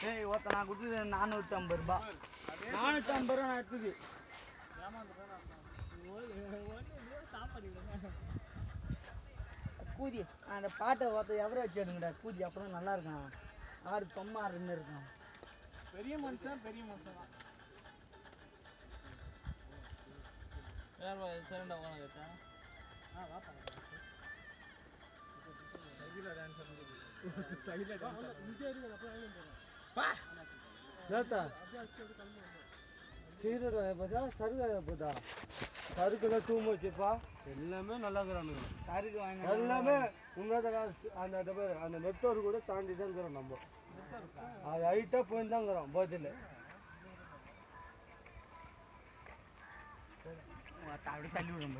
ஏய் ஒருத்த நான் கொடுத்தது 450 ரூபாய் 450 ரூபா நான் எடுத்தது கூதி அந்த பாட்டை ஒருத்த எவரே வச்சு எடுங்கடா கூதி அப்புறம் நல்லா இருக்கும் ஆறு தொம்மா ஆறுன்னு இருக்கும் பெரிய மனுஷன் தான் சரிண்டா உட்காந்து கேட்டேன் வாப்பா சருக்குலாம் தூங்க வச்சுப்பா எல்லாமே நல்லா இருக்கிறானுங்க சருக்கு வாங்க எல்லாமே அந்த அந்த நெட்வொர்க் கூட தாண்டி தான் இருக்கிறோம் நம்ம அது ஹைட்டாக போய் தான் இருக்கிறோம் போதில் அப்படி தள்ளி விடுறோம்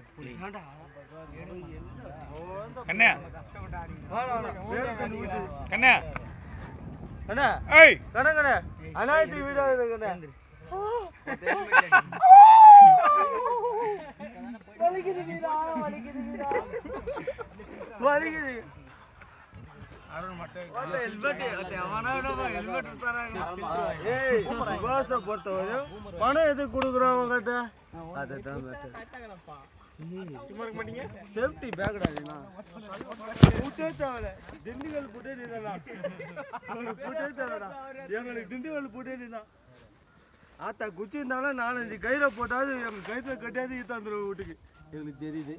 அனாயத்து வீடா வலிக்குது பொறுத்தவரையும் பணம் எதுக்கு கொடுக்குறோம் அவங்ககிட்ட சேஃப்டி பேக்கடா புட்டே தேவை திண்டுக்கல் புட்டே நீதான் புட்டே தேவைடா எங்களுக்கு திண்டுக்கல் புட்டே நீதான் ஆத்தா குச்சி இருந்தாலும் 4-5 கயிறை போட்டாவது எங்க கயிற்றுல கட்டியாவது தந்துடுவோம் வீட்டுக்கு எங்களுக்கு தெரியுது